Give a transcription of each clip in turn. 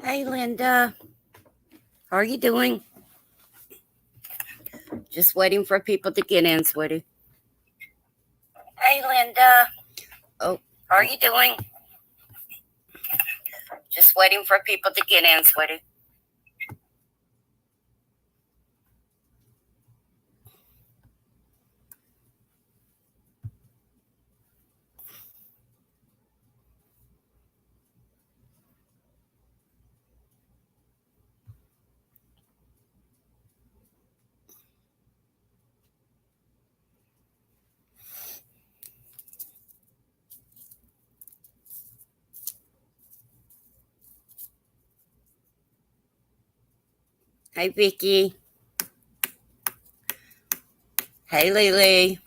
Hey, Linda. How are you doing? Just waiting for people to get in, sweetie. Hey, Linda. Oh, how are you doing? Just waiting for people to get in, sweetie. Hey, Vicky. Hey, Lily.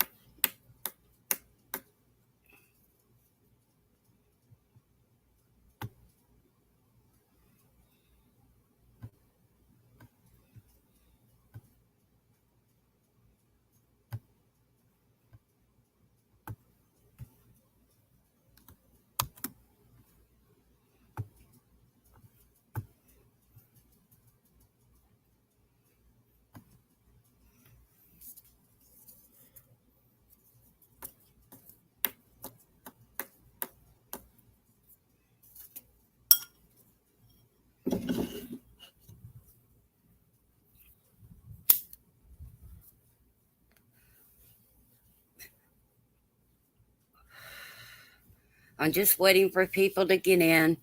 I'm just waiting for people to get in.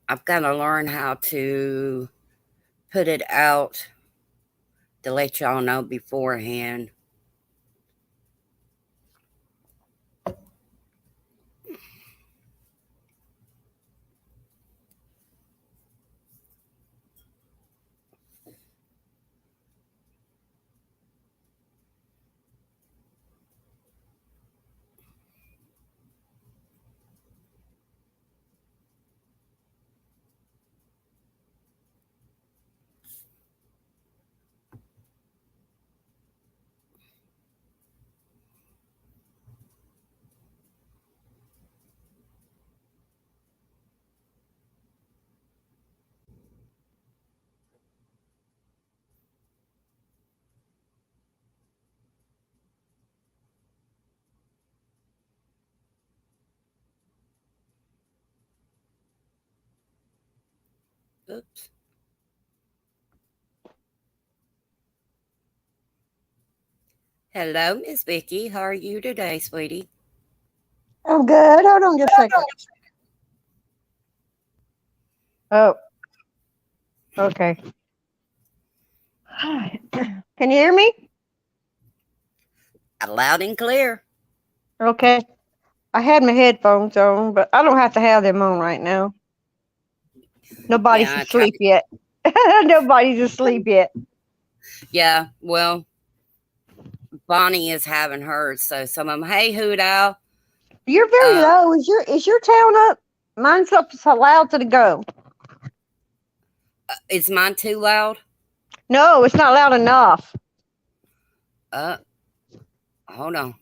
I've got to learn how to put it out to let y'all know beforehand. Oops. Hello, Miss Vicky. How are you today, sweetie? I'm good. Hold on just a second. Oh, okay. Can you hear me? Loud and clear. Okay. I had my headphones on, but I don't have to have them on right now. Nobody's Yeah, I tried. asleep yet. Nobody's asleep yet. Yeah, well, Bonnie is having hers, so some of them. Hey, Hoot Owl. You're very Uh, low. Is your town up? Mine's up so loud to the go. is mine too loud? No, it's not loud enough. Uh, Hold on.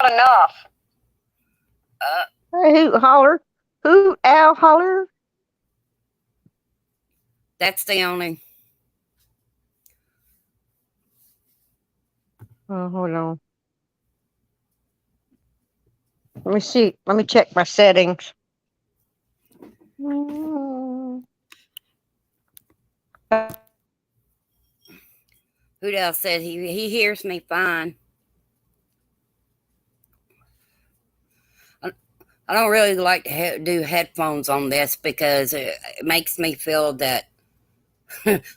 Not enough. Uh, Hey, hoot holler. Hoot owl holler. that's the only. Oh, hold on. Let me see. Let me check my settings. Hoot Owl said he hears me fine. I don't really like to do headphones on this because it makes me feel that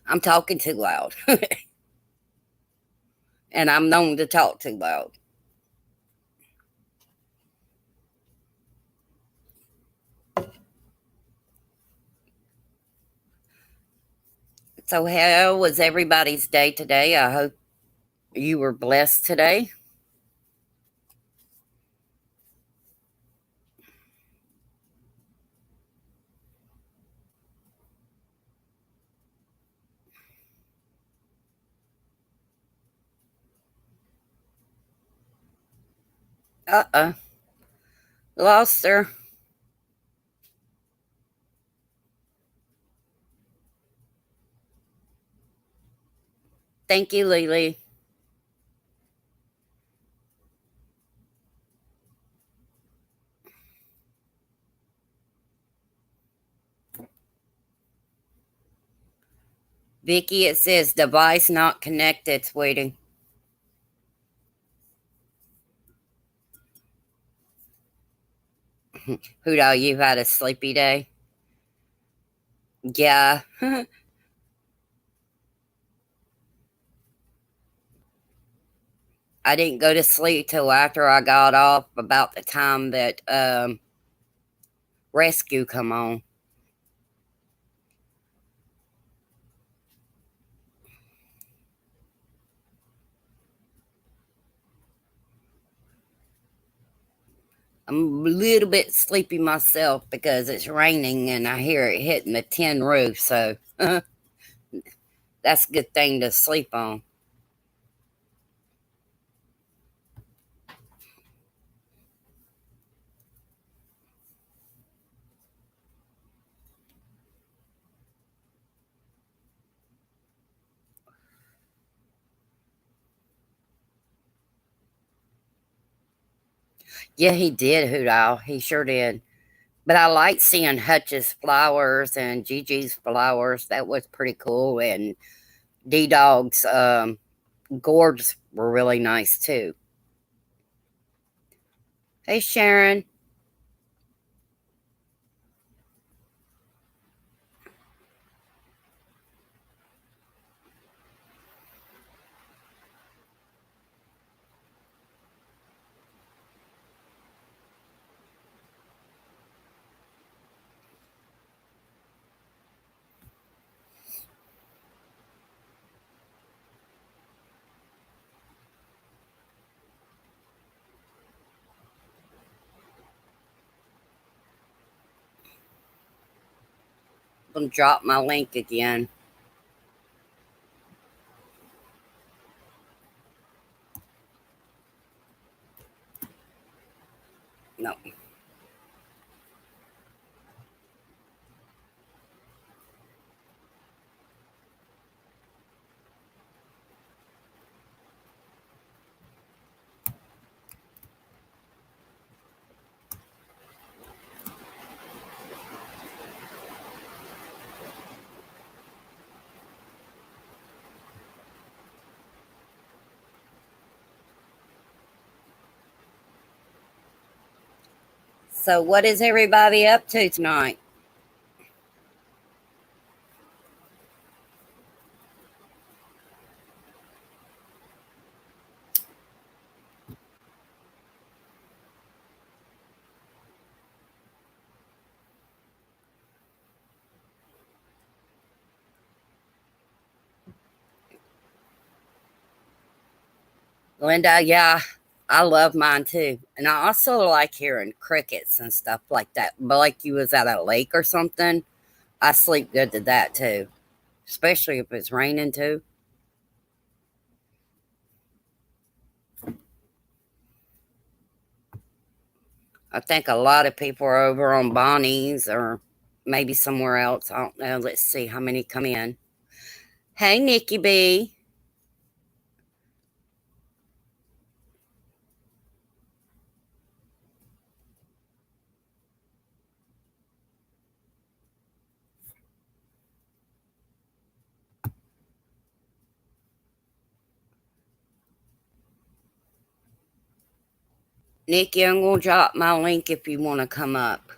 I'm talking too loud, and I'm known to talk too loud. So, how was everybody's day today? I hope you were blessed today. Uh-oh. Lost her. Thank you, Lily. Vicky, it says device not connected, sweetie. Hudo, you had a sleepy day? Yeah. I didn't go to sleep till after I got off about the time that rescue come on. I'm a little bit sleepy myself because it's raining and I hear it hitting the tin roof. So that's a good thing to sleep on. Yeah, he did, Hoot. He sure did. But I like seeing Hutch's flowers and Gigi's flowers. That was pretty cool. And D Dog's gourds were really nice too. Hey, Sharon. I'm going to drop my link again. No. So, what is everybody up to tonight? Linda, yeah, I love mine too. And I also like hearing crickets and stuff like that. But like you was at a lake or something, I sleep good to that too. Especially if it's raining too. I think a lot of people are over on Bonnie's or maybe somewhere else. I don't know. Let's see how many come in. Hey, Nikki B. Nikki, I'm going to drop my link if you want to come up.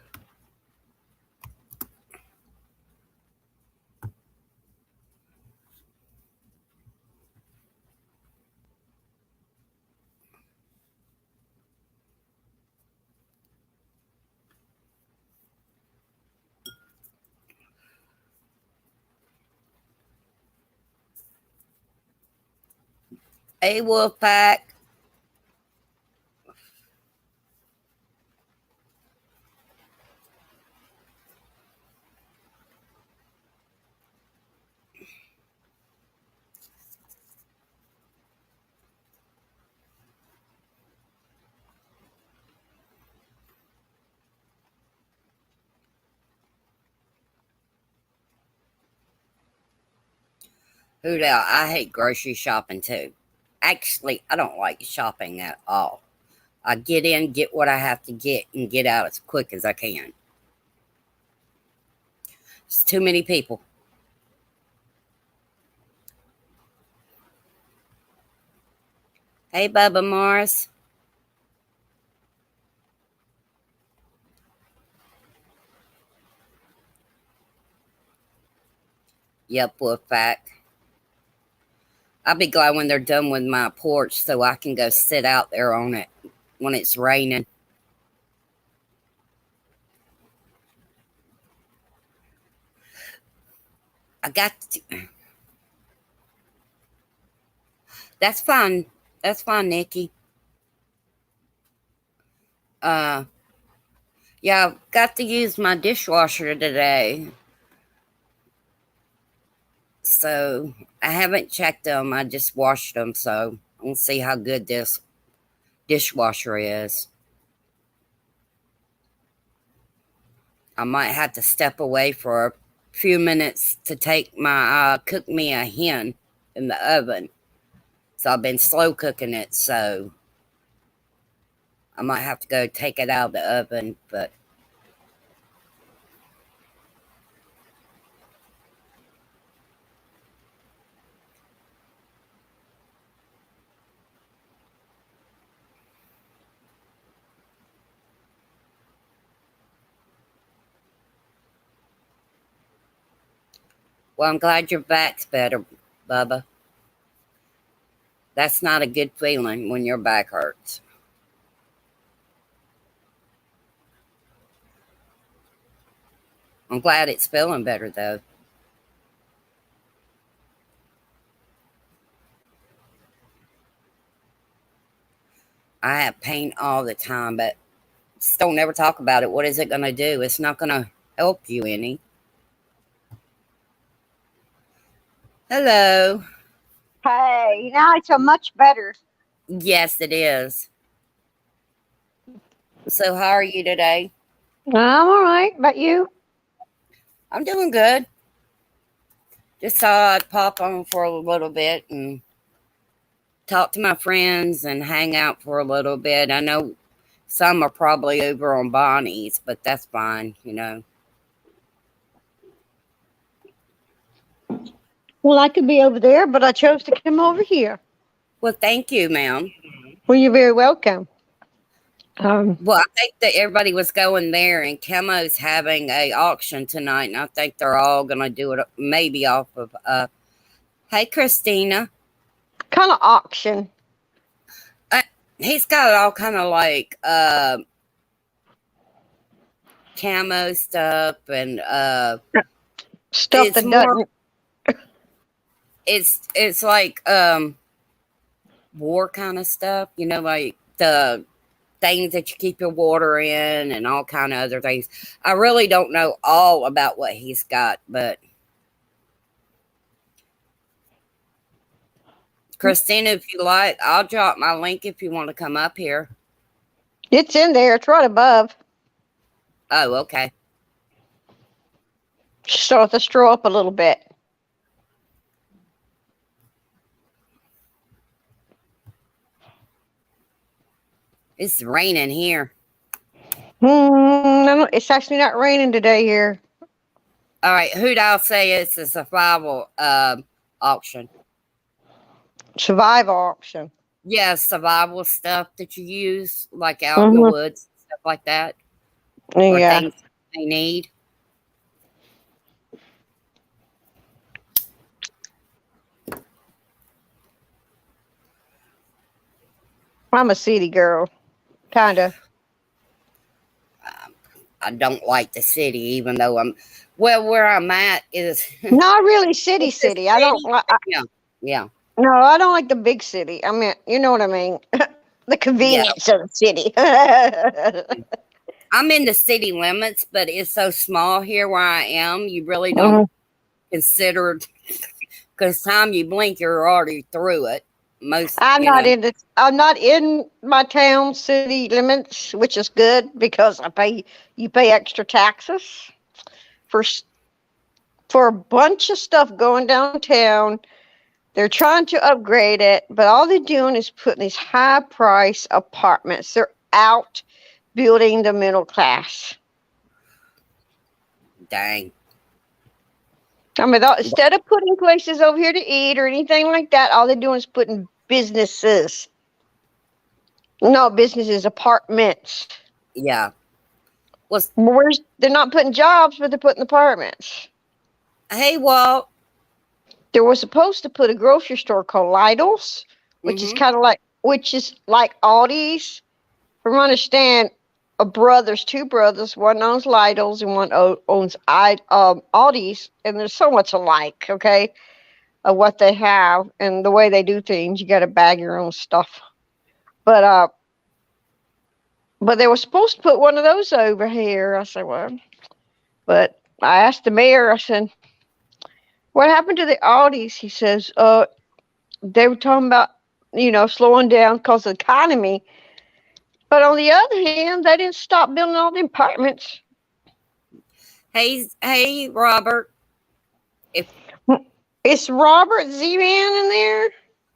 Hey, Wolfpack. Who else? I hate grocery shopping too. Actually, I don't like shopping at all. I get in, get what I have to get, and get out as quick as I can. It's too many people. Hey, Bubba Morris. Yep, Wolfpack. I'll be glad when they're done with my porch so I can go sit out there on it when it's raining. I got to, that's fine. That's fine, Nikki. Uh, yeah, I've got to use my dishwasher today. So I haven't checked them. I just washed them. So we'll see how good this dishwasher is. I might have to step away for a few minutes to take my cook me a hen in the oven. So I've been slow cooking it. So I might have to go take it out of the oven. But well, I'm glad your back's better, Bubba. That's not a good feeling when your back hurts. I'm glad it's feeling better though. I have pain all the time, but just don't ever talk about it. What is it going to do? It's not going to help you any. Hello. Hey, now it's a much better. Yes, it is. So, how are you today? I'm all right. About you? I'm doing good. Just thought I'd pop on for a little bit and talk to my friends and hang out for a little bit. I know some are probably over on Bonnie's, but that's fine. Well, I could be over there, but I chose to come over here. Well, thank you, ma'am. Well, you're very welcome. Well, I think that everybody was going there, and Chemo's having a auction tonight, and I think they're all going to do it maybe off of. Hey, Christina. Kind of auction. He's got all kind of like camo stuff and Stuff it's that more. doesn't. It's like war kind of stuff, like the things that you keep your water in and all kind of other things. I really don't know all about what he's got, but Christina, if you like, I'll drop my link if you want to come up here. It's in there. It's right above. Oh, okay. So have to stroll up a little bit. It's raining here. No, it's actually not raining today here. All right, who'd I say it's a survival auction? Survival auction. Yeah, survival stuff that you use, like out in the woods, stuff like that, or Yeah. things they need. I'm a city girl. Kind of. I don't like the city, even though where I'm at is Not really city. it's a I don't. city. Yeah, No, I don't like the big city. I mean, you know what I mean. The yeah. convenience of the city. I'm in the city limits, but it's so small here where I am. You really don't consider, because time you blink, you're already through it. I'm not in my town city limits, which is good because you pay extra taxes for for a bunch of stuff going downtown. They're trying to upgrade it, but all they're doing is putting these high price apartments. They're out building the middle class. Dang. I mean, instead of putting places over here to eat or anything like that, all they're doing is putting businesses. No, businesses, apartments. Yeah. Was They're not putting jobs, but they're putting apartments. Hey, Walt. They were supposed to put a grocery store called Lidl's, which is like Aldi's. From what I understand, two brothers, one owns Lidl's and one owns Aldi's, and there's so much alike, okay, of what they have and the way they do things. You got to bag your own stuff, but they were supposed to put one of those over here. I said, well, but I asked the mayor. I said, what happened to the Aldi's? He says, they were talking about, slowing down because of the economy. But on the other hand, they didn't stop building all the apartments. Hey, Robert. It's Robert Z-Man in there?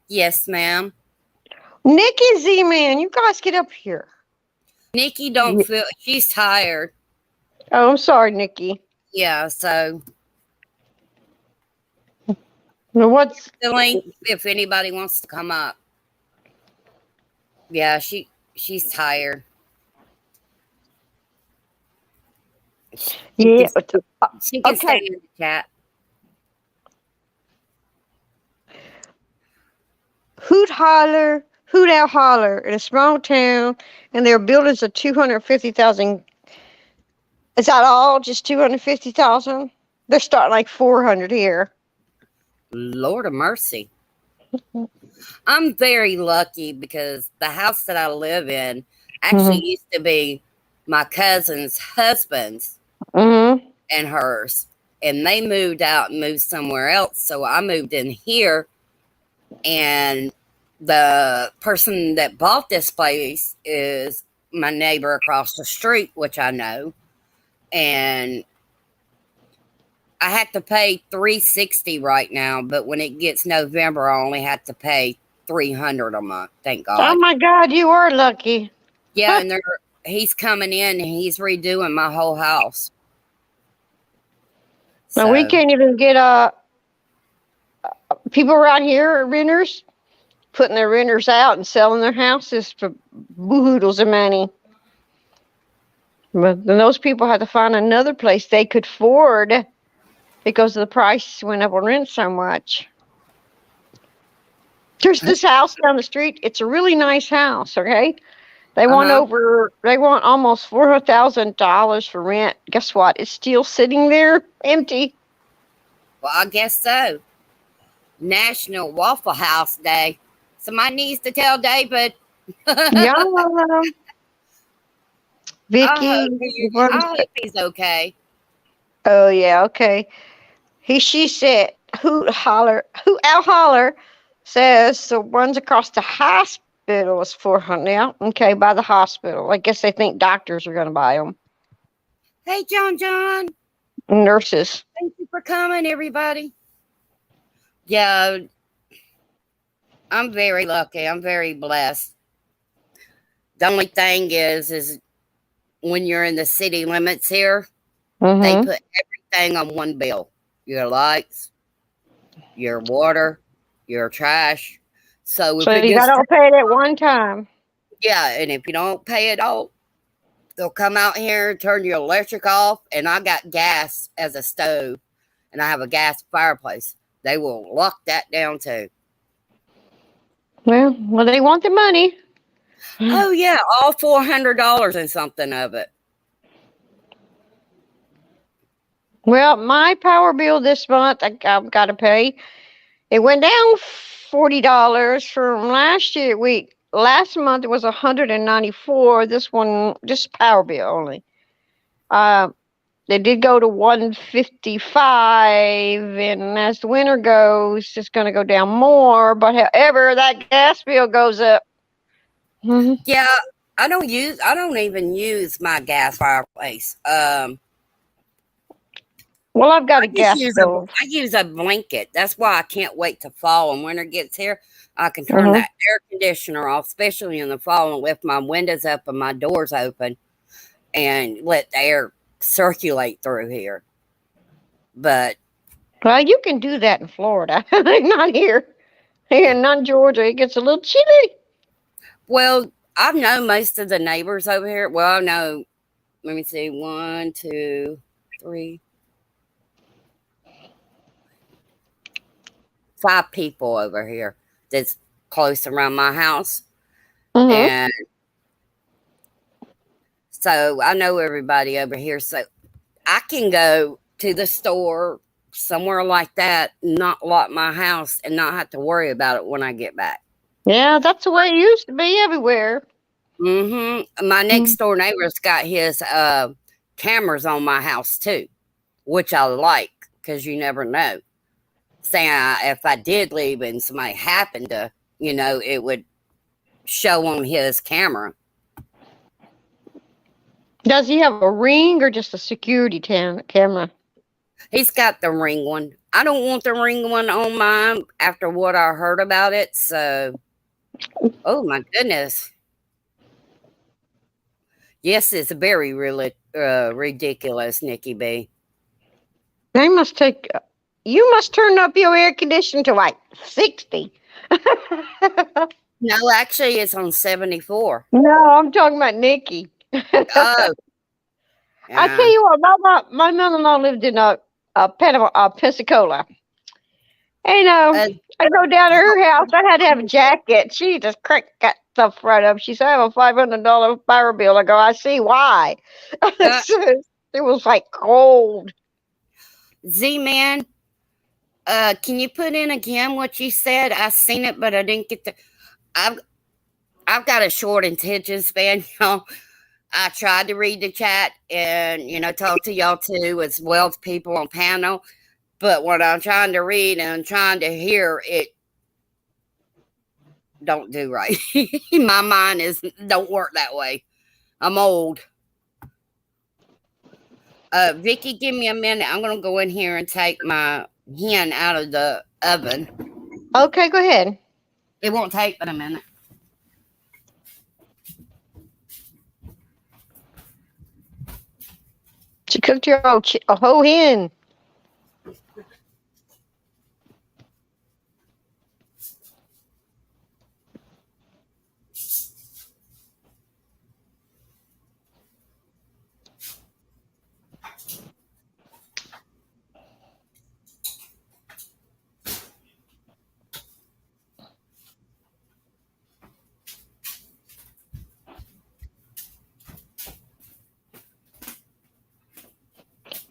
Yes, ma'am. Nikki Z-Man, you guys get up here. Nikki don't feel, she's tired. Oh, I'm sorry, Nikki. Yeah, so. What's the link if anybody wants to come up? Yeah, she's tired. Yeah. She can stay in the chat. Hoot owl holler in a small town, and their buildings are 250,000. Is that all? Just 250,000? They're starting like 400 here. Lord of mercy. I'm very lucky because the house that I live in actually used to be my cousin's husband's and hers. And they moved out and moved somewhere else. So I moved in here. And the person that bought this place is my neighbor across the street, which I know. And I have to pay $360 right now, but when it gets November, I only have to pay $300 a month. Thank God. Oh my God, you are lucky. Yeah, and he's coming in and he's redoing my whole house. Now we can't even get people around here, renters, putting their renters out and selling their houses for boodles of money. But then those people had to find another place they could afford because the price went up on rent so much. There's this house down the street. It's a really nice house, okay? They want almost $400,000 for rent. Guess what? It's still sitting there empty. Well, I guess so. National Waffle House Day. Somebody needs to tell David. Yeah. Vicky. I hope he's okay. Oh, yeah, okay. She said, Hoot owl holler says the ones across the hospital is 400 now. Okay, by the hospital. I guess they think doctors are going to buy them. Hey, John. Nurses. Thank you for coming, everybody. Yeah, I'm very lucky. I'm very blessed. The only thing is when you're in the city limits here, they put everything on one bill. Your lights, your water, your trash. So you got to pay it at one time. Yeah, and if you don't pay it all, they'll come out here and turn your electric off. And I got gas as a stove, and I have a gas fireplace. They will lock that down too. Well, they want the money. Oh yeah, all $400 and something of it. Well, my power bill this month, I've got to pay. It went down $40 from last year. Last month it was $194. This one, just power bill only. They did go to $155, and as the winter goes, it's going to go down more. But however, that gas bill goes up. Yeah, I don't even use my gas fireplace. Well, I've got a Just gas use a stove. I use a blanket. That's why I can't wait to fall and winter gets here. I can turn Uh-huh. that air conditioner off, especially in the fall, and lift my windows up and my doors open and let the air circulate through here. But Well, you can do that in Florida. Not here. Here, not in Georgia. It gets a little chilly. well, I know most of the neighbors over here. Well, I know. Let me see. One, two, three, 5 people over here that's close around my house, Mm-hmm. and so I know everybody over here. So I can go to the store somewhere like that, not lock my house, and not have to worry about it when I get back. Yeah, that's the way it used to be everywhere. My Mm. next door neighbor's got his cameras on my house too, which I like because you never know. Say if I did leave and somebody happened to, it would show on his camera. Does he have a ring or just a security camera? He's got the ring one. I don't want the ring one on mine after what I heard about it. So, oh my goodness. Yes, it's very really ridiculous, Nikki B. They must take. You must turn up your air conditioning to like 60. No, actually, it's on 74. No, I'm talking about Nikki. Oh, I yeah. tell you what, my mother-in-law lived in Panama, Pensacola. And Uh, I go down to her house. I had to have a jacket. She just cracked that stuff right up. She said, "I have a $500 power bill." I go, "I see why." uh, It was like cold. Z Man, can you put in again what you said? I seen it, but I didn't get the. I've I've got a short attention span, y'all. I tried to read the chat and talk to y'all too, as well as people on panel. But when I'm trying to read and I'm trying to hear, it don't do right. My mind is don't work that way. I'm old. Vicky, give me a minute. I'm gonna go in here and take my hen out of the oven. Okay, go ahead. It won't take but a minute. She cooked your a whole hen.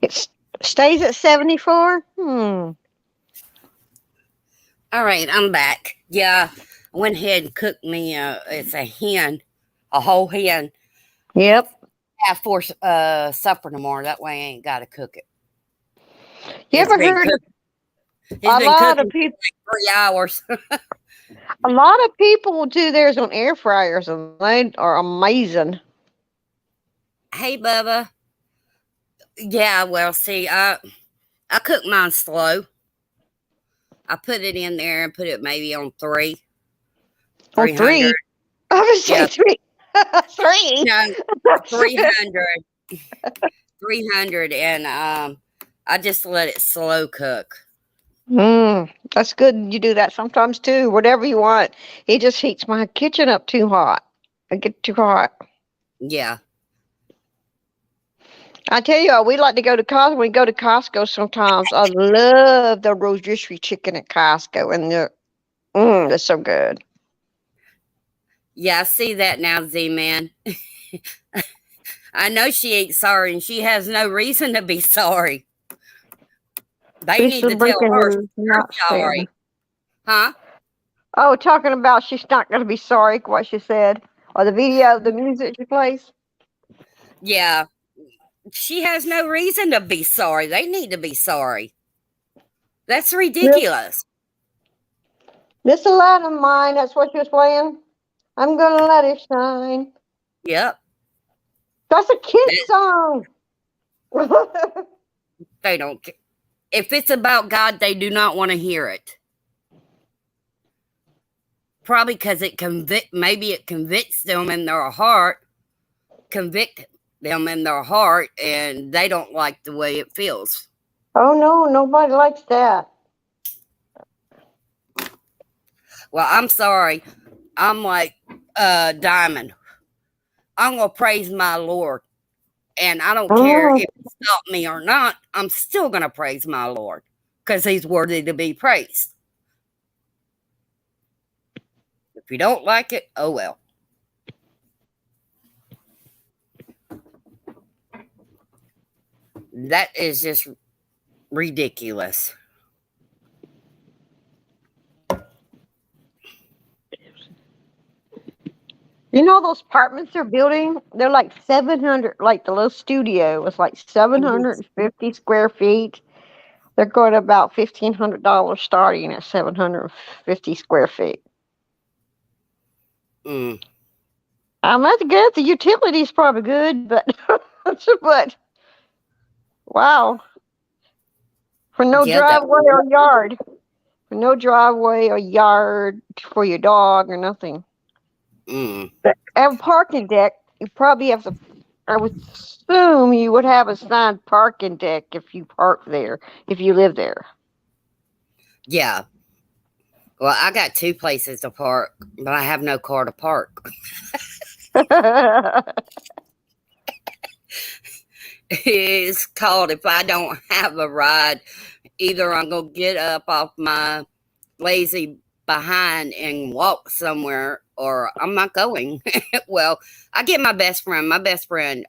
It stays at 74. All right, I'm back. Yeah, I went ahead and cooked me. It's a hen, a whole hen. Yep. Have for supper tomorrow. That way, I ain't got to cook it. You It's ever been heard of cooked. It's a been lot of cooking people? for like 3 hours. A lot of people will do theirs on air fryers, and they are amazing. Hey, Bubba. Yeah, well, see, I cook mine slow. I put it in there and put it maybe on On 300. 3, I would say Yeah, 3. 3. no, 300, 300, and I just let it slow cook. That's good. You do that sometimes too. Whatever you want. It just heats my kitchen up too hot. I get too hot. Yeah, I tell you what, we like to go to Costco. We go to Costco sometimes. I love the rotisserie chicken at Costco, and they're so good. yeah, I see that now, Z Man. I know she ain't sorry, and she has no reason to be sorry. They need Lisa to tell breaking her news, they're not sorry, Stan. huh? Oh, talking about she's not going to be sorry, what she said, or the video, the music she plays. Yeah, she has no reason to be sorry. They need to be sorry. That's Yep. ridiculous. This a light of mine. That's what she was playing. I'm gonna let it shine. Yep. That's a kid That, song. They don't. If it's about God, they do not want to hear it. Probably because maybe it convicts them in their heart, convict them in their heart, and they don't like the way it feels. Oh no, nobody likes that. Well, I'm sorry. I'm like Diamond. I'm gonna praise my Lord, and I don't care Mm. if He stop me or not. I'm still gonna praise my Lord because He's worthy to be praised. If you don't like it, oh well. That is just ridiculous. You know those apartments they're building? They're like 700, like the little studio was like 750 square feet. They're going about $1,500 starting at 750 square feet. Mm. That's good. The utility's probably good, but but wow, for no Yeah, that. driveway or yard, for no driveway or yard for your dog or nothing. Mm. And a parking deck, you probably have to. I would assume you would have a signed parking deck if you park there, if you live there. Yeah. Well, I got two places to park, but I have no car to park. It's called if I don't have a ride, either I'm gonna get up off my lazy behind and walk somewhere, or I'm not going. Well, I get my best friend. My best friend,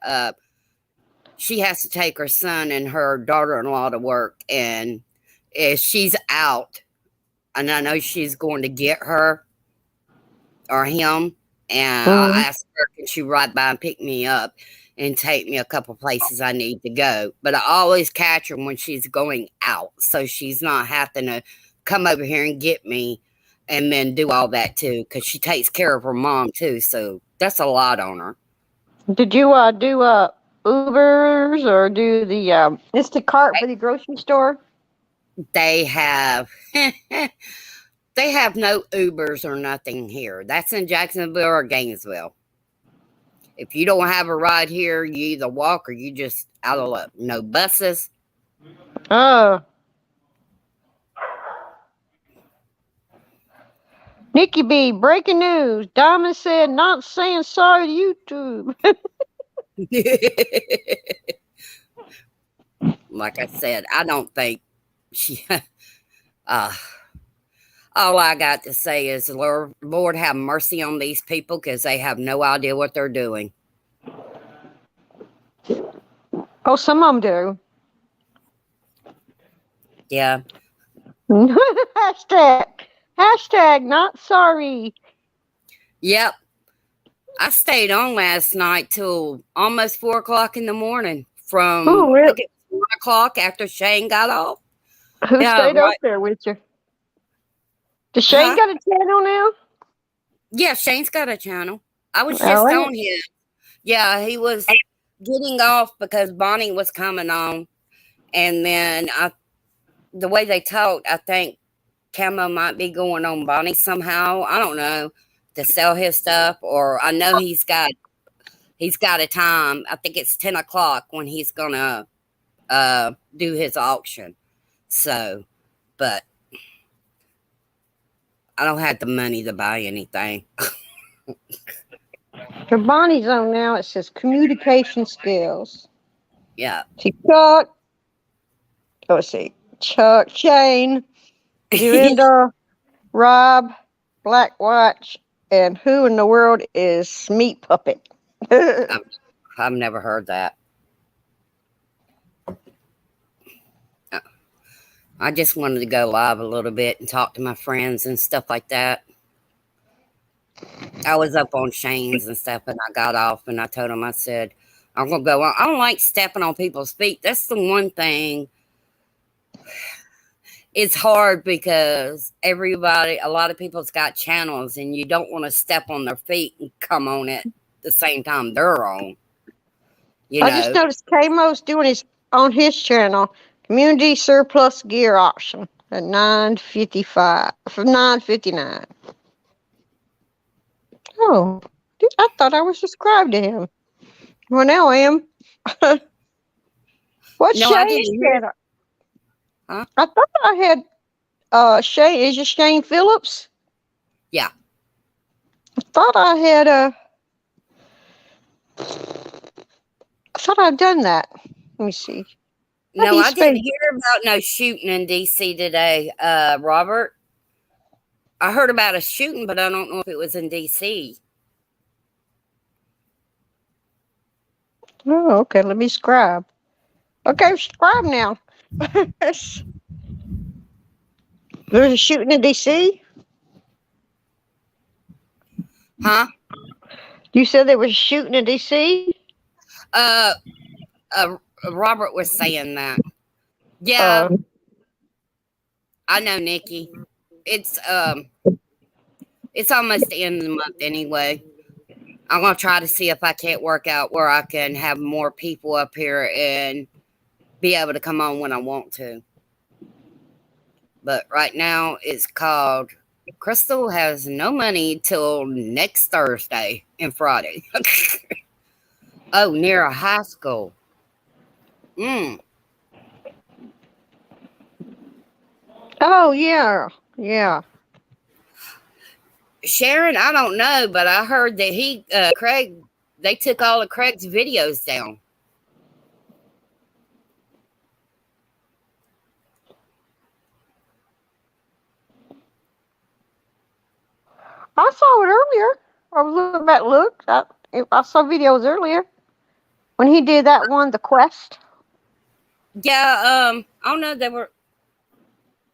she has to take her son and her daughter-in-law to work, and if she's out, and I know she's going to get her or him, and I'll Mm. ask her, can she ride by and pick me up and take me a couple places I need to go? But I always catch her when she's going out, so she's not having to come over here and get me and then do all that too, because she takes care of her mom too, so that's a lot on her. Did you do Ubers or do the Instacart for the grocery store? They have they have no Ubers or nothing here. That's in Jacksonville or Gainesville. If you don't have a ride here, you either walk or you just out of luck. No buses. Oh, Nikki B, breaking news. Diamond said not saying sorry to YouTube. Like I said, I don't think she. Uh, all I got to say is, Lord have mercy on these people because they have no idea what they're doing. Oh, some of them do. Yeah. Hashtag. Hashtag not sorry. Yep. I stayed on last night till almost 4 o'clock in the morning. From I Who, think it was 1 o'clock after Shane got off. who Yeah, stayed up right. there with you? Does Shane Huh? got a channel now? Yeah, Shane's got a channel. I was All just right. on him. Yeah, he was getting off because Bonnie was coming on, and then the way they talked, I think Camo might be going on Bonnie somehow. I don't know, to sell his stuff, or I know he's got a time. I think it's 10 o'clock when he's gonna do his auction. So, but I don't have the money to buy anything. For Bonnie's on now, it says communication skills. Yeah. See, Chuck. Let's see. Chuck, Shane, Dorinda, Rob, Black Watch, and who in the world is Meat Puppet? I've, I've never heard that. I just wanted to go live a little bit and talk to my friends and stuff like that. I was up on Shane's and stuff, and I got off and I told him, I said, I'm going to go on. I don't like stepping on people's feet. That's the one thing. It's hard because a lot of people's got channels, and you don't want to step on their feet and come on it the same time they're on. You I just know, noticed K-Mo's doing his on his channel. Community surplus gear auction at 9:55 for 9:59. Oh, I thought I was subscribed to him. Well, now I am. What No, I Shane didn't hear. said? Huh? I thought I had Shane. Is it Shane Phillips? Yeah. I thought I had I thought I'd done that. Let me see. How do No, you I spell? didn't hear about no shooting in DC today, Robert. I heard about a shooting, but I don't know if it was in DC. Oh, okay. Let me scribe. Okay, scribe now. There's a shooting in D.C. Huh? You said there was a shooting in D.C. Uh, uh, Robert was saying that. Yeah, Uh, I know, Nikki. It's um, it's almost the end of the month anyway. I'm gonna try to see if I can't work out where I can have more people up here and be able to come on when I want to. But right now it's called Crystal has no money till next Thursday and Friday. Oh, near a high school. Mm. oh yeah, yeah. Sharon, I don't know, but I heard that Craig, they took all of Craig's videos down. I saw it earlier. I was looking back. Look, I saw videos earlier when he did that one, the quest. Yeah, I don't know. They were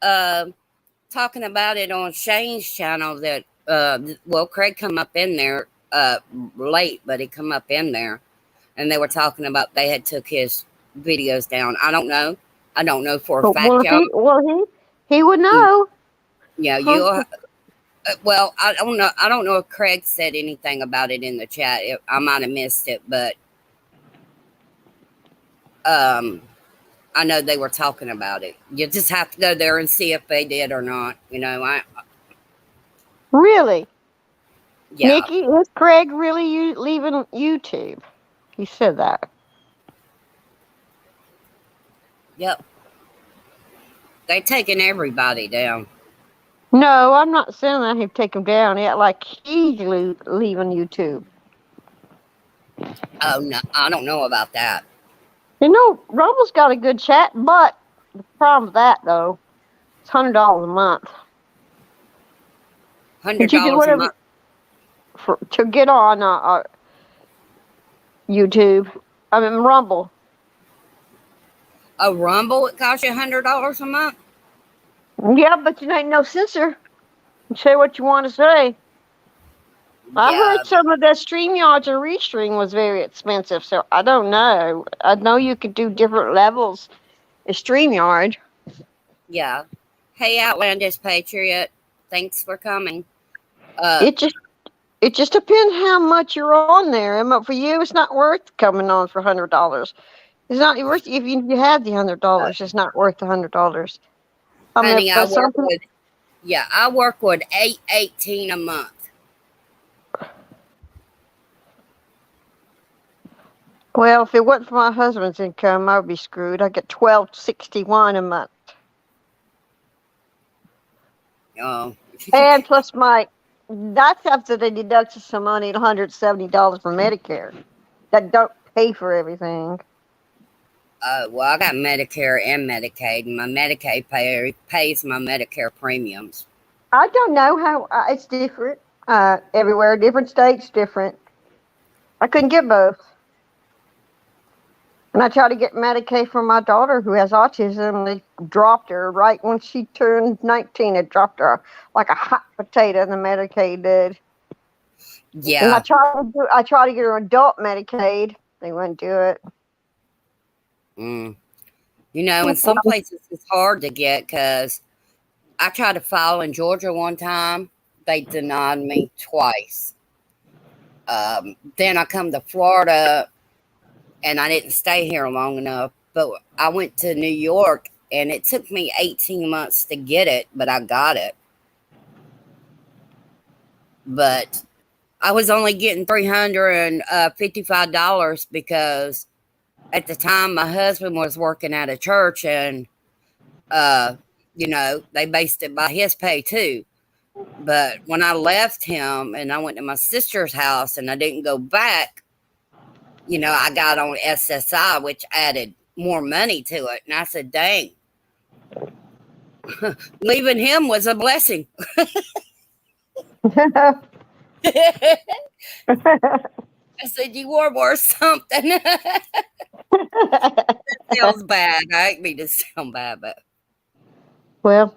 uh, talking about it on Shane's channel that, well, Craig come up in there late, but he come up in there and they were talking about they had took his videos down. I don't know. I don't know for a But fact, y'all. he would know. Yeah, you. Well, I don't know. I don't know if Craig said anything about it in the chat. I might have missed it, but um, I know they were talking about it. You just have to go there and see if they did or not. You know, Really, yeah, Nikki, is Craig really leaving YouTube? He said that. yep. They taking everybody down. No, I'm not saying that he'd take him down yet. Like he's leaving YouTube. Oh no, I don't know about that. You know, Rumble's got a good chat, but the problem with that though, it's $100 a month. But you do $100 a whatever month. to get on YouTube. I mean Rumble. A Rumble, it costs you $100 a month. Yeah, but you ain't no censor. You say what you want to say. I Yeah, heard some of that StreamYards and Restream was very expensive, so I don't know. I know you could do different levels in StreamYard. yeah. Hey, Outlandish Patriot, thanks for coming. Uh, It just It just depends how much you're on there. For you, it's not worth coming on for $100. It's not worth if you have the $100. It's not worth $100. I mean, honey, but some people. I work with 818 a month. Well, if it wasn't for my husband's income, I would be screwed. I get $12.61 a month, Oh, and plus that's after they deducted some money, $170 from Medicare. That don't pay for everything. well, I got Medicare and Medicaid, and my Medicaid pays my Medicare premiums. I don't know how it's different everywhere. Different states, different. I couldn't get both. And I tried to get Medicaid for my daughter who has autism. They dropped her right when she turned 19. It dropped her like a hot potato. The Medicaid did. And Yeah. I tried to get her adult Medicaid. They wouldn't do it. Mm. You know, in some places it's hard to get because I tried to file in Georgia one time. They denied me twice. Then I come to Florida and I didn't stay here long enough. But I went to New York and it took me 18 months to get it, but I got it. But I was only getting $355 because at the time my husband was working at a church and, uh, they based it by his pay too. But when I left him and I went to my sister's house and I didn't go back, I got on SSI, which added more money to it. And I said, dang, leaving him was a blessing. I said, you were worth something. Sounds bad. I didn't mean to sound bad, but Well,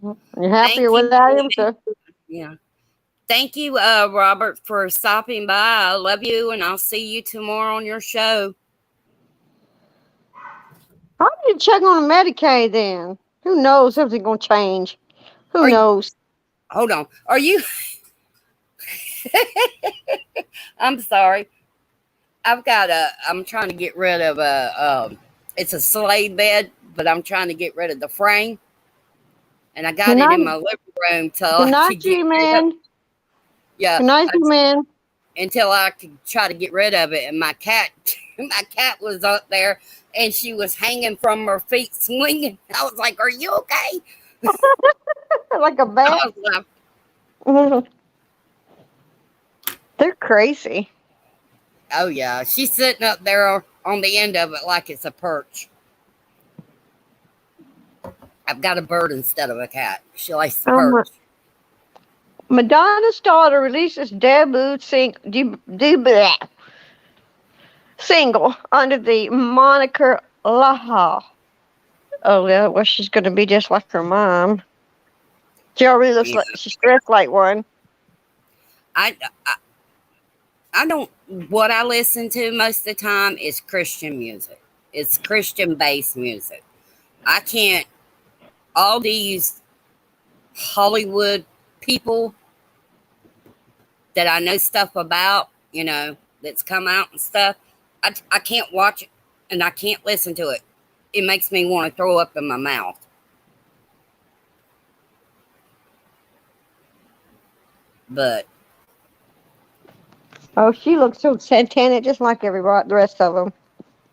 you're happier thank you. without him, so. Yeah. Thank you, Robert, for stopping by. I love you, and I'll see you tomorrow on your show. I need to check on the Medicaid then. Who knows? Something's going to change. Who knows? Hold on. Are you? I'm sorry. I'm trying to get rid of it's a Slade bed, but I'm trying to get rid of the frame. And I got it in my living room till I could get rid of it. Yeah. Man. Until I could try to get rid of it. And my cat was up there and she was hanging from her feet swinging. I was like, are you okay? Like a bat. They're crazy. Oh, yeah. She's sitting up there on the end of it like it's a perch. I've got a bird instead of a cat. She likes the perch. Madonna's daughter releases debut single under the moniker Laha. Oh, yeah. Well, she's going to be just like her mom. She already looks like she's dressed like one. I don't. What I listen to most of the time is Christian music. It's Christian-based music. I can't. All these Hollywood people that I know stuff about, that's come out and stuff, I can't watch it and I can't listen to it. It makes me want to throw up in my mouth. But oh, she looks so satanic, just like everybody, the rest of them.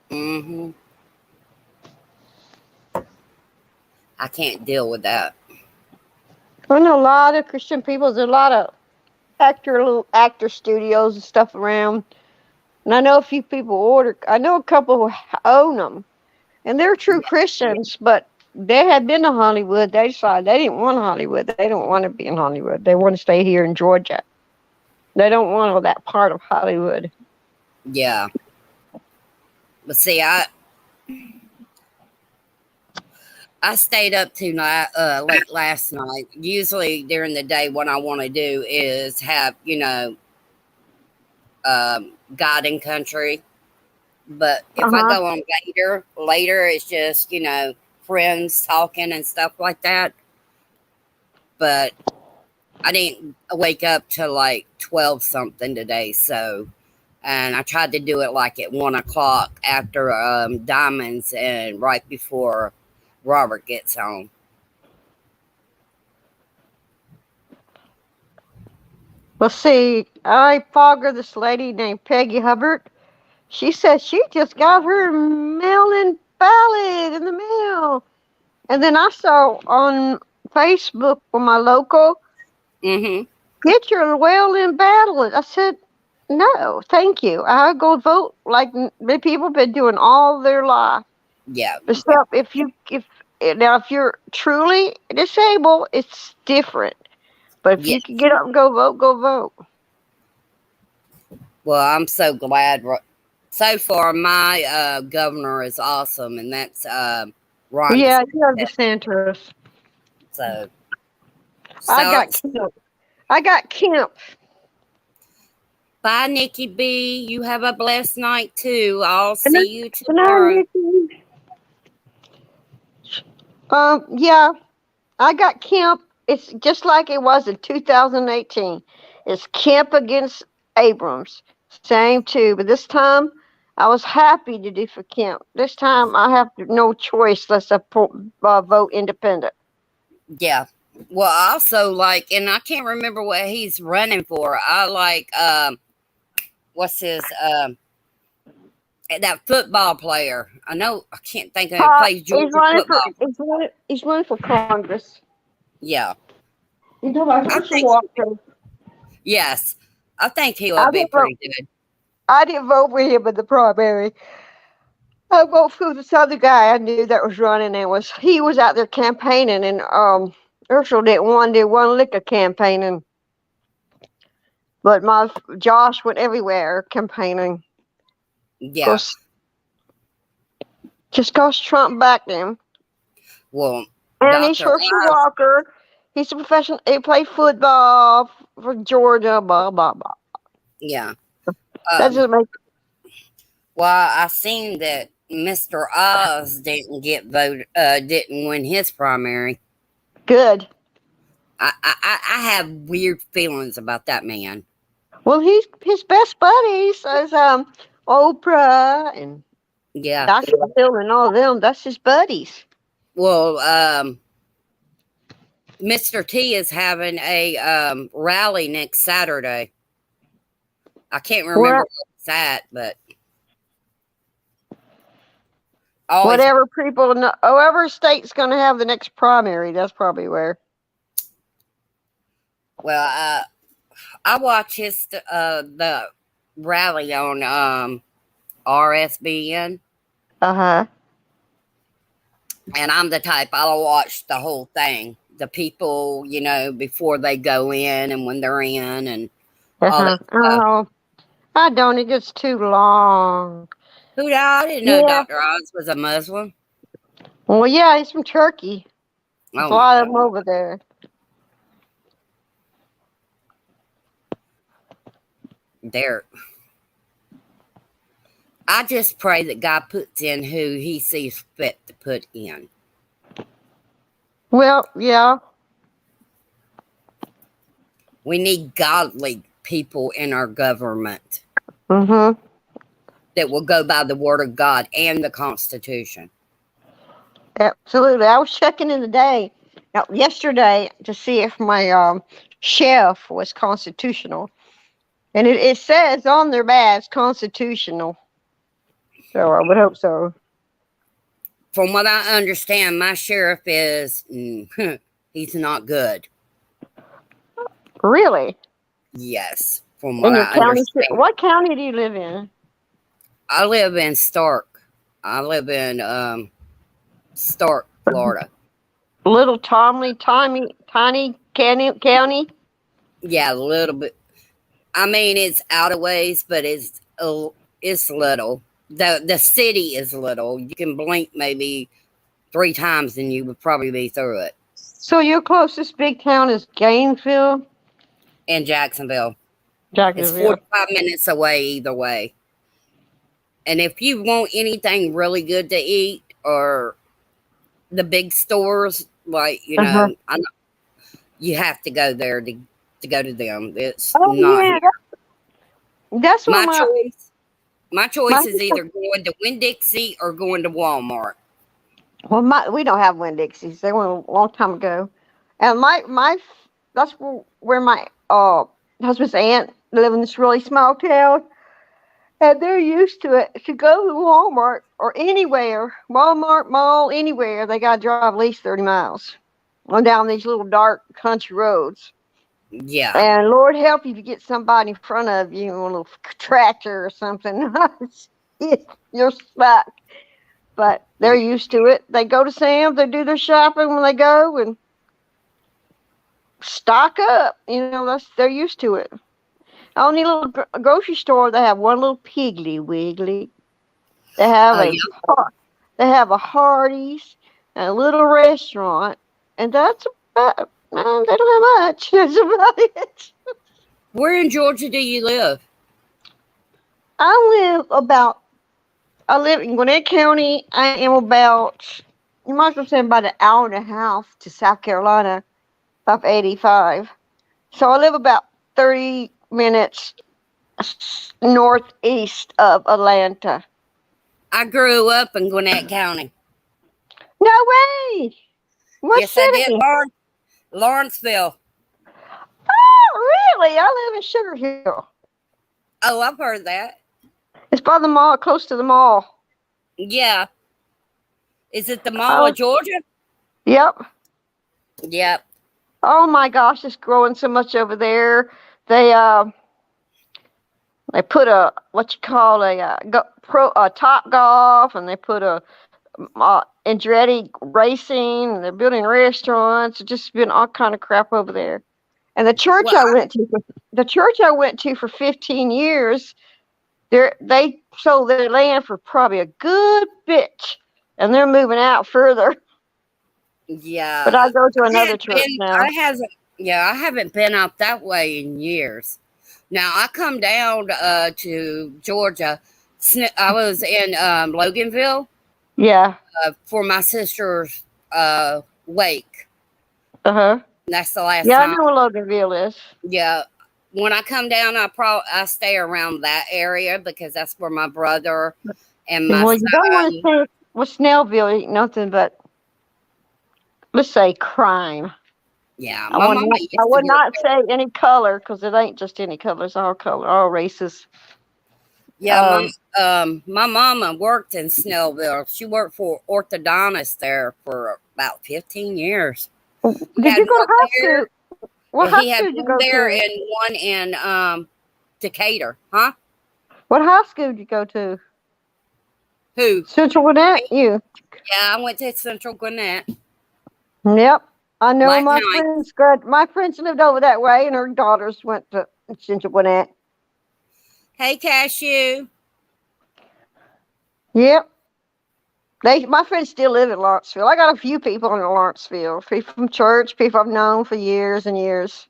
Mm-hmm. I can't deal with that. I know a lot of Christian people. There's a lot of little actor studios and stuff around. And I know a few people I know a couple who own them. And they're true Christians, but they had been to Hollywood. They decided they didn't want Hollywood. They don't want to be in Hollywood. They want to stay here in Georgia. They don't want all that part of Hollywood. Yeah. But see, I stayed up too late last night. Usually during the day, what I want to do is have, God and country. But if I go on later, it's just, friends talking and stuff like that. But I didn't wake up till like 12 something today. So, and I tried to do it like at 1 o'clock after Diamonds and right before Robert gets home. Well, see, I fogger this lady named Peggy Hubbard. She said she just got her mail-in ballot in the mail. And then I saw on Facebook for my local, get your mail-in ballot. I said, no, thank you. I'll go vote like the people have been doing all their life. Yeah. Except if you're truly disabled, it's different. But if you can get up and go vote. Well, I'm so glad. So far, my governor is awesome, and that's Ron. Yeah, you have DeSantis. So I got Kemp. Bye, Nikki B. You have a blessed night too. I'll see you tomorrow. Yeah, I got Kemp. It's just like it was in 2018. It's Kemp against Abrams. Same too, but this time I was happy to do for Kemp. This time I have no choice unless I vote independent. Yeah. Well, I also like, and I can't remember what he's running for. I like, what's his, that football player. I know, I can't think of it. Plays He's Georgia running for football. he's running for Congress. Yeah. You know about I Herschel think, Walker. yes. I think he I would be didn't vote. pretty good. I didn't vote for him in the primary. I voted for this other guy I knew that was running, and he was out there campaigning, and Herschel didn't want to do one lick of campaigning, but my Josh went everywhere campaigning. Yeah. Cause just cause Trump backed him, Well, and he's Dr. Herschel Oz, Walker. He's a professional. He played football for Georgia. Blah blah blah. yeah. That Um, doesn't make well, I seen that Mr. Oz didn't win his primary. good. I have weird feelings about that man. Well, he's his best buddies is Oprah and Yeah. Dr. Phil and all of them. That's his buddies. Well, Mr. T is having a rally next Saturday. I can't remember Where what it's at, but always. whatever people, whoever state's going to have the next primary, that's probably where. Well, I watch his the rally on RSBN, Uh-huh. and I'm the type I'll watch the whole thing. The people, before they go in and when they're in and all that Uh-huh. stuff. Oh, I don't. It gets too long. I didn't know Yeah. Dr. Oz was a Muslim. Well, yeah, he's from Turkey. There's a Oh my lot of God. them over there. There. I just pray that God puts in who he sees fit to put in. Well, yeah. We need godly people in our government Mm-hmm. that will go by the word of God and the Constitution. Absolutely. I was checking in yesterday to see if my chef was constitutional. And it says on their badge constitutional. So I would hope so. From what I understand, my sheriff is, he's not good. Really? Yes, from what In your I county? understand. What county do you live in? I live in Stark. I live in Stark, Florida. Little tiny county? Yeah, a little bit. I mean, it's out of ways, but it's little. The city is little. You can blink maybe 3 times and you would probably be through it. So your closest big town is Gainesville? In Jacksonville, it's Jacksonville. 45 minutes away either way. And if you want anything really good to eat, or the big stores, like Uh-huh. you have to go there to go to them. It's Oh not here. yeah, that's where My my choice. My my choice is sister. either going to Winn-Dixie or going to Walmart. Well, we don't have Winn-Dixies. They went a long time ago, and that's where my husband's aunt live in this really small town, and they're used to it. To go to Walmart or anywhere, Walmart, mall, anywhere, they gotta drive at least 30 miles on down these little dark country roads. Yeah. And Lord help you if you get somebody in front of you, a little tractor or something, you're stuck. But they're used to it. They go to Sam's, they do their shopping when they go and stock up. They're used to it. Only little grocery store, they have one little Piggly Wiggly. They have Oh a yeah. they have a Hardee's, a little restaurant, and that's about. They don't have much. That's about it. Where in Georgia do you live? I live in Gwinnett County. I am about, you might as well say about an hour and a half to South Carolina, off 85. So I live about 30 minutes northeast of Atlanta. I grew up in Gwinnett County. No way. What Yes, I did. city? Lawrenceville. Oh, really? I live in Sugar Hill. Oh, I've heard that. It's by the mall, close to the mall. Yeah. Is it the Mall Oh, of Georgia? yep. Yep. Oh my gosh, it's growing so much over there. They put a what you call a Top Golf, and they put a Andretti Racing, and they're building restaurants. It's just been all kind of crap over there. And Well, the church I went to for 15 years, they sold their land for probably a good bit, and they're moving out further. But yeah. I go to I another had church been. now. I haven't been out that way in years. Now I come down to Georgia. I was in Loganville Yeah. for my sister's wake. Uh-huh. That's the last Yeah, I time. know where Loganville is. Yeah. When I come down, I stay around that area because that's where my brother and my Well, you don't want to son. say well, Snellville ain't nothing but, let's say, crime. Yeah, I my would mama not, I used to would work not there. say any color because it ain't just any color. It's all color, all races. Yeah, Um, my mama worked in Snellville. She worked for orthodontist there for about 15 years. He did had you go to one high there. school? What Yeah, high he had school did you one go there to? and one in Decatur. Huh? What high school did you go to? Who? Central Gwinnett? Me? You? Yeah, I went to Central Gwinnett. Yep. I know Black Knight. my friends lived over that way, and her daughters went to Central Gwinnett. Hey, Cashew. Yep. My friends still live in Lawrenceville. I got a few people in Lawrenceville, people from church, people I've known for years and years.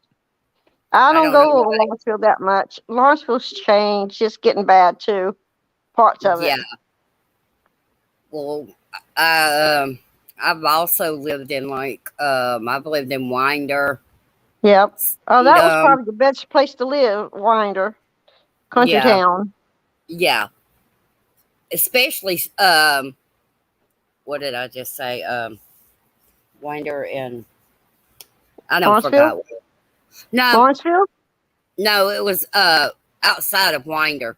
I I don't don't know go to why. Lawrenceville that much. Lawrenceville's changed, just getting bad too. Parts of it. Yeah. Well, I I've also lived in I've lived in Winder, Yep. Oh, that was Edom. probably the best place to live, Winder, country Yeah, town. yeah. Especially what did I just say? Winder and I don't Lawrenceville? forgot. No, Lawrenceville? no, it was outside of Winder.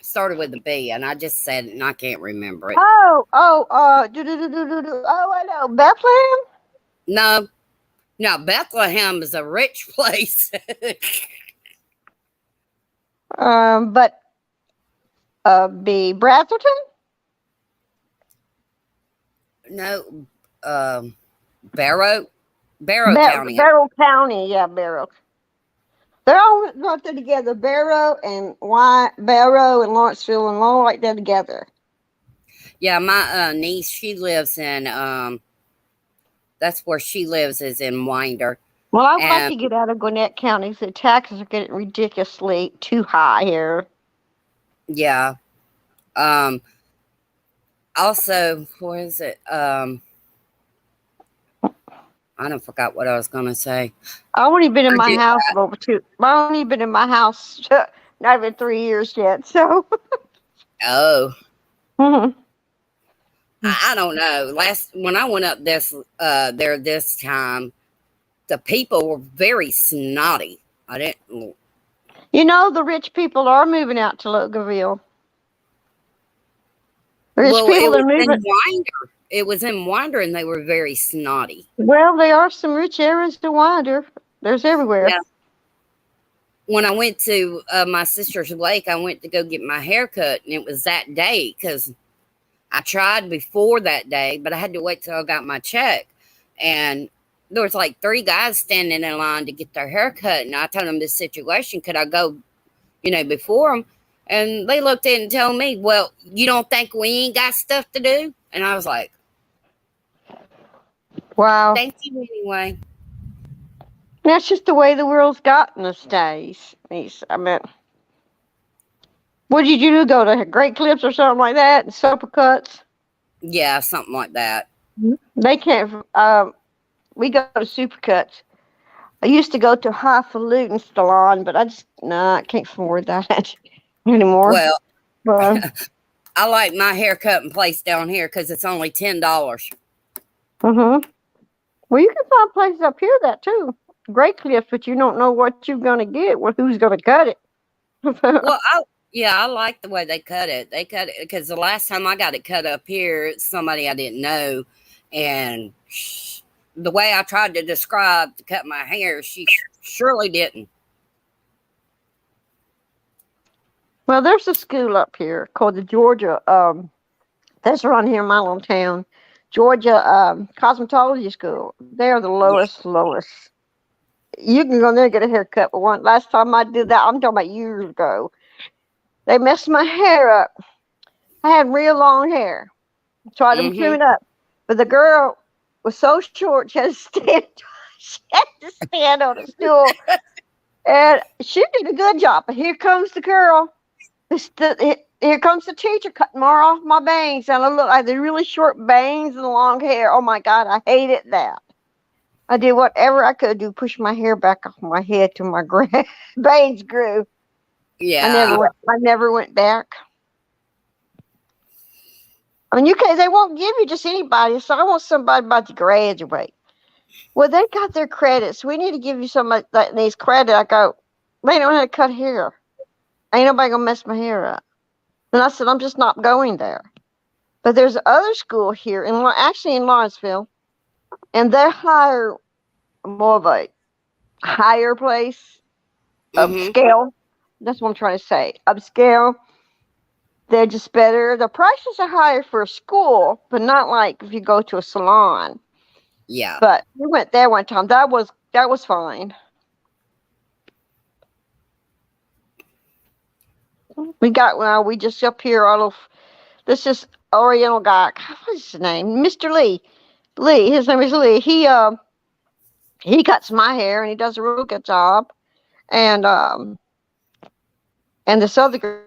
Started with a B, and I just said it, and I can't remember it. Oh, I know. Bethlehem? No, no, Bethlehem is a rich place. But be Bratherton? No, Barrow, Barrow County. Barrow County, yeah, Barrow. They're all right there together. Barrow and Lawrenceville and all right there together. Yeah, my niece, she lives in that's where she lives is in Winder. Well, I would like And to get out of Gwinnett County. The taxes are getting ridiculously too high here. yeah. Um Also, what is it? I don't forgot what I was gonna say. I've only been in I my do house for over two. I've only been in my house not even 3 years yet. So, oh. mhm. I don't know. When I went up there this time, the people were very snotty. I didn't You know, the rich people are moving out to Loganville. Rich Well, people are moving. It was in Winder, and they were very snotty. Well, there are some rich areas to wander. There's everywhere. Yeah. When I went to my sister's lake, I went to go get my hair cut, and it was that day because I tried before that day, but I had to wait till I got my check. And there was like 3 guys standing in line to get their hair cut, and I told them this situation. Could I go, before them? And they looked in and told me, well, you don't think we ain't got stuff to do? And I was like, Wow. thank you anyway. That's just the way the world's gotten these days. I mean, what did you do? Go to Great Clips or something like that and Supercuts? Yeah, something like that. They can't. We go to Supercuts. I used to go to highfalutin salon, but I can't afford that anymore. Well, But I like my haircut and place down here because it's only $10. well, you can find places up here that too. Great clips, but you don't know what you're gonna get or who's gonna cut it. Well, yeah, I like the way they cut it. They cut it because the last time I got it cut up here, it's somebody I didn't know, and the way I tried to describe to cut my hair, she surely didn't. Well, there's a school up here called the Georgia. That's around here in my little town, Georgia Cosmetology School. They are the Yeah. lowest. You can go there and get a haircut. But last time I did that, I'm talking about years ago. They messed my hair up. I had real long hair. Tried to trim Mm-hmm. it up. But the girl was so short she had to stand she had to stand on a stool. And she did a good job. But here comes the girl. Here comes the teacher cutting more off my bangs. And I look like the really short bangs and long hair. Oh my God, I hated that. I did whatever I could do, push my hair back off my head till my bangs grew. Yeah. I never went back. I mean, they won't give you just anybody. So I want somebody about to graduate. Well, they got their credits. We need to give you somebody that needs credit. I go, they don't know how to cut hair. Ain't nobody gonna mess my hair up. And I said, I'm just not going there. But there's another school here, actually in Lawrenceville, and they hire more of a higher place, Mm-hmm. upscale. That's what I'm trying to say. Upscale. They're just better. The prices are higher for a school, but not like if you go to a salon. Yeah. But we went there one time. That was fine. We just up here all of this is Oriental guy. What's his name? Mr. Lee. His name is Lee. He cuts my hair and he does a real good job. And this other girl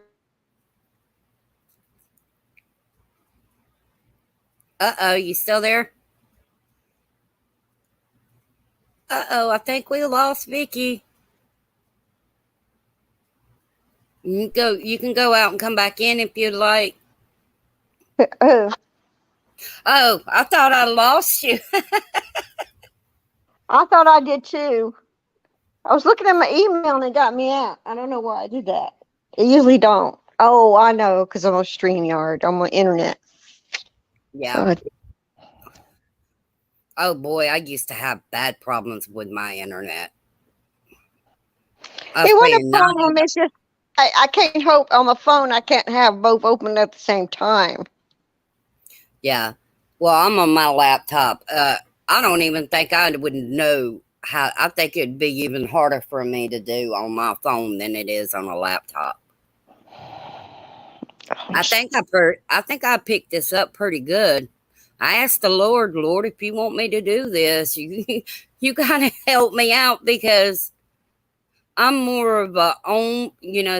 Uh-oh, you still there? Uh-oh, I think we lost Vicky. You can go out and come back in if you'd like. who Oh, I thought I lost you. I thought I did too. I was looking at my email and it got me out. I don't know why I did that. It usually don't. Oh, I know, because I'm on StreamYard. I'm on internet. Yeah. Oh boy, I used to have bad problems with my internet. I was It wasn't paying a problem. 90. It's just I can't hope on my phone. I can't have both open at the same time. Yeah. Well, I'm on my laptop. I don't even think I would know how. I think it'd be even harder for me to do on my phone than it is on a laptop. I think I picked this up pretty good. I asked the Lord, if you want me to do this, you gotta help me out because I'm more of a own,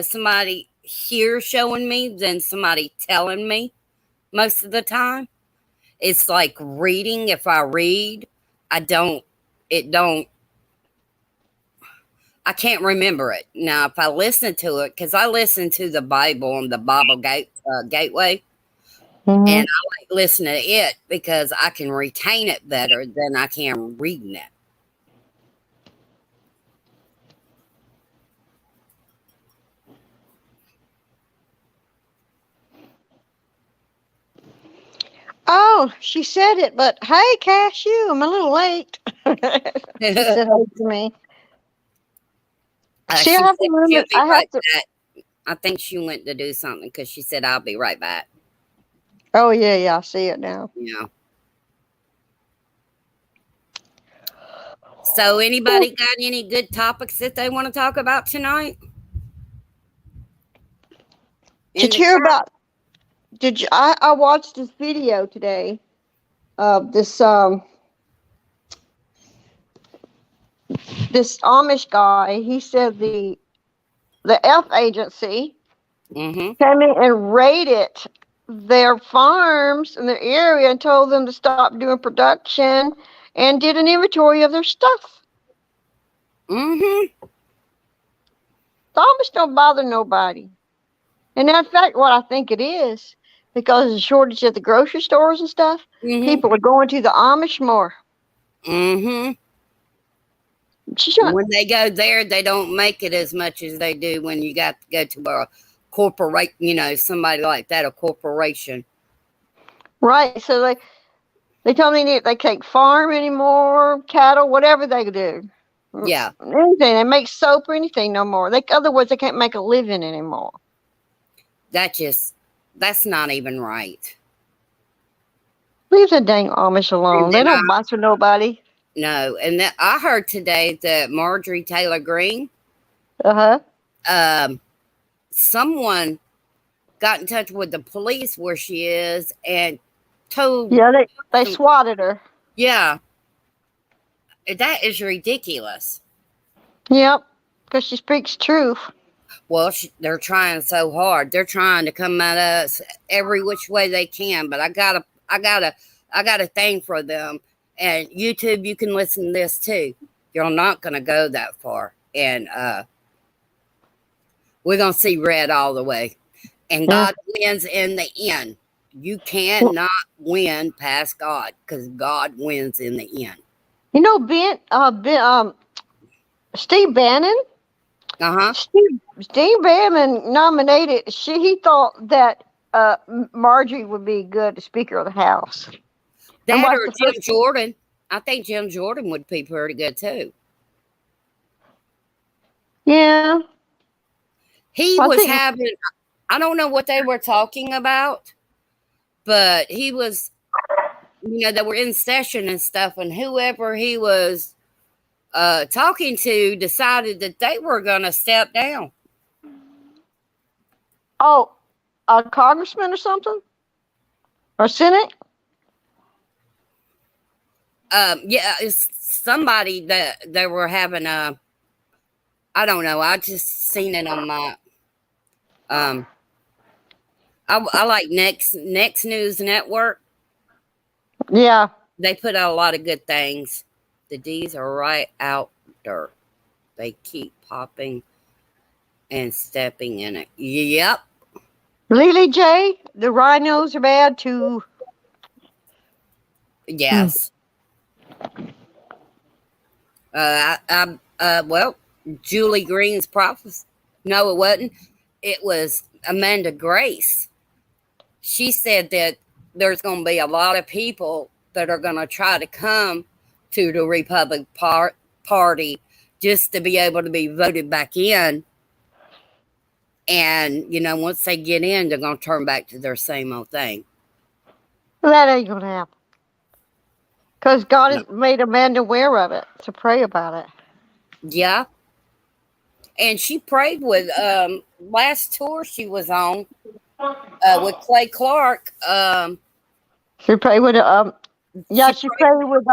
somebody here showing me than somebody telling me most of the time. It's like reading. If I read, it don't, I can't remember it. Now, if I listen to it, because I listen to the Bible on the Gateway, Mm-hmm. and I like listening to it because I can retain it better than I can reading it. Oh, she said it, but hey, Cashew, I'm a little late. She said hey to me. See, She I have to said she'll remember. be I have right to. back. I think she went to do something because she said, I'll be right back. Oh yeah, I see it now. Yeah. So, anybody got any good topics that they want to talk about tonight? In Did the you hear chat? about? Did you? I watched this video today of this Amish guy. He said the F agency Mm-hmm. came in and raided their farms in their area and told them to stop doing production and did an inventory of their stuff. Mm-hmm. The Amish don't bother nobody. And in fact, what I think it is, because of the shortage at the grocery stores and stuff, Mm-hmm. people are going to the Amish more. Mm-hmm. She's And not when they go there, they don't make it as much as they do when you got to go to a corporate, somebody like that, a corporation. right. So they tell me they can't farm anymore, cattle, whatever they do. Yeah, Anything. They make soap or anything no more. Otherwise they can't make a living anymore. that's not even right. Leave the dang Amish And alone. They then don't bother nobody. no, and then I heard today that Marjorie Taylor Greene, Uh-huh. um, someone got in touch with the police where she is and told, Yeah, they swatted her. yeah, that is ridiculous. Yep. Because she speaks truth. Well, they're trying so hard. They're trying to come at us every which way they can. But I got a thing for them. And YouTube, you can listen to this too. You're not going to go that far, and we're going to see red all the way. And Yeah. God wins in the end. You cannot win past God because God wins in the end. You know, Steve Bannon. Uh huh. Steve Bannon nominated. He thought that Marjorie would be good as Speaker of the House. And That what's or the Jim first? Jordan. I think Jim Jordan would be pretty good too. Yeah. He I was think. having, I don't know what they were talking about, but he was, they were in session and stuff, and whoever he was talking to decided that they were going to step down. Oh, a congressman or something, or Senate. Yeah, it's somebody that they were having a, I don't know. I just seen it on my, um, I like Next News Network. Yeah. They put out a lot of good things. The D's are right out there. They keep popping and stepping in it. Yep. Lily J. The rhinos are bad too. Yes. Well, Julie Green's prophecy. No, it wasn't. It was Amanda Grace. She said that there's going to be a lot of people that are going to try to come to the Republican Party just to be able to be voted back in. And, once they get in, they're going to turn back to their same old thing. That ain't gonna happen. Because God No. has made Amanda aware of it to pray about it. Yeah. And she prayed with last tour she was on with Clay Clark. She prayed with She she prayed. prayed with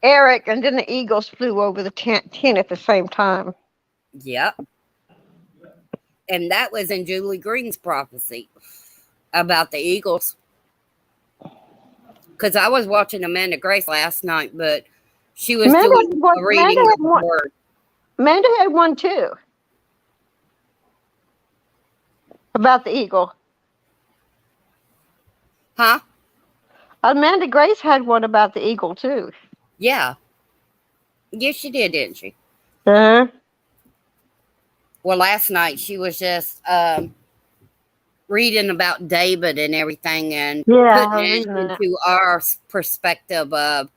Eric, and then the eagles flew over the tent at the same time. Yep. And that was in Julie Green's prophecy about the Eagles. Because I was watching Amanda Grace last night, but she was doing a reading of the word. Amanda had one too about the eagle. Huh? Amanda Grace had one about the eagle too. Yeah. Yes, she did, didn't she? Uh-huh. Well, last night she was just reading about David and everything and putting it into our perspective of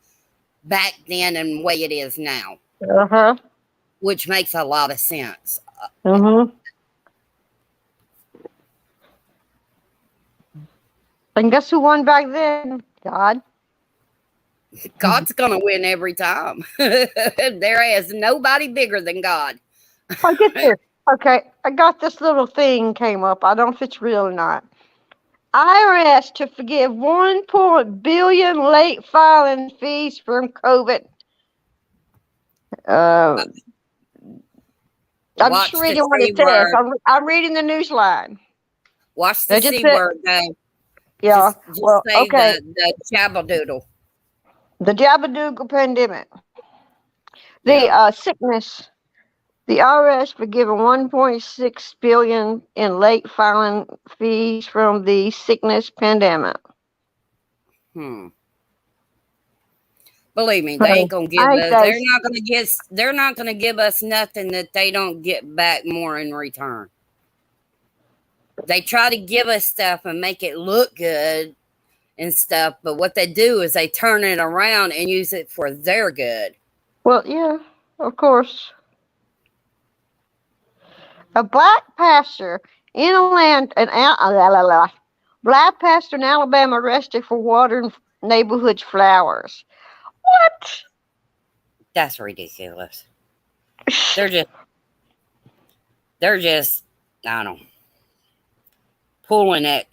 back then and the way it is now. Uh-huh. Which makes a lot of sense. Mm-hmm. And guess who won back then? God. God's going to win every time. There is nobody bigger than God. Oh, get this. Okay, I got this little thing came up. I don't know if it's real or not. IRS to forgive 1 billion late filing fees from COVID. I'm just reading what it says. I'm reading the news line. Watch the C word, though. Yeah. Just say okay. The jabadoodle. The jabadoodle pandemic. Yeah. The sickness. The IRS forgiven 1.6 billion in late filing fees from the sickness pandemic. Hmm. Believe me, they So ain't gonna give I hate us. They're those. not gonna get. They're not gonna give us nothing that they don't get back more in return. They try to give us stuff and make it look good and stuff, but what they do is they turn it around and use it for their good. Well, yeah, of course. A black pastor in a land, black pastor in Alabama arrested for watering neighborhood flowers. What? That's ridiculous. They're just. They're just. I don't know. Pulling it.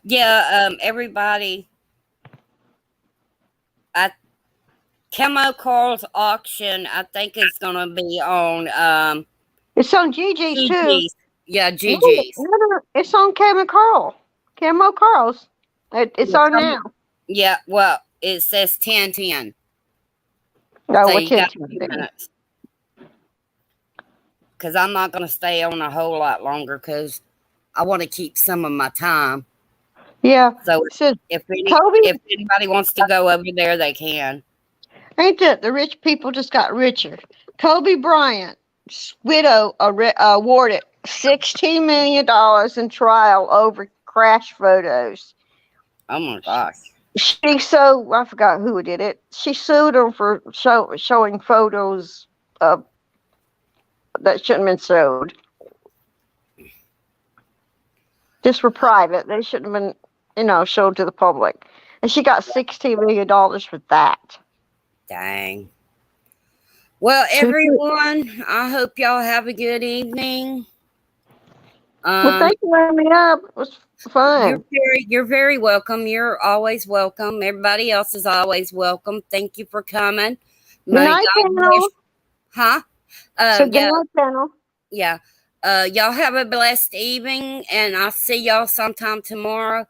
Yeah. Everybody. I Chemo Carl's auction. I think it's gonna be on It's on Gigi's too. GG's. Yeah, No, GG's. no, it's on Cam Carl. Camo Carl's. It's Yeah, on now. yeah, well, it says 10:10. No, So what's you got it? a few minutes. Because I'm not going to stay on a whole lot longer because I want to keep some of my time. Yeah. So It says Kobe. if anybody wants to go over there, they can. Ain't that the rich people just got richer? Kobe Bryant's widow awarded $16 million in trial over crash photos. Oh my gosh. She sued. I forgot who did it. She sued him for showing photos that shouldn't have been showed. Just were private. They shouldn't have been, showed to the public. And she got $16 million for that. Dang. Well, everyone, I hope y'all have a good evening. Well, thank you for having me up. It was fun. You're very welcome. You're always welcome. Everybody else is always welcome. Thank you for coming. Good May night, God bless. panel. Huh? So good Yeah, night, panel. yeah. Y'all have a blessed evening, and I'll see y'all sometime tomorrow.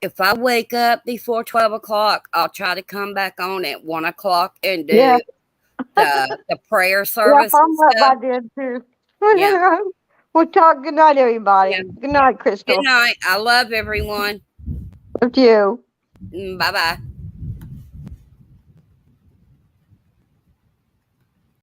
If I wake up before 12 o'clock, I'll try to come back on at 1 o'clock and Yeah. do the prayer Yep, service and I'm up stuff. by then too. Yeah, We'll talk. Good night, yeah. everybody. Good night, Good Crystal. night. I love everyone. With you. Bye bye.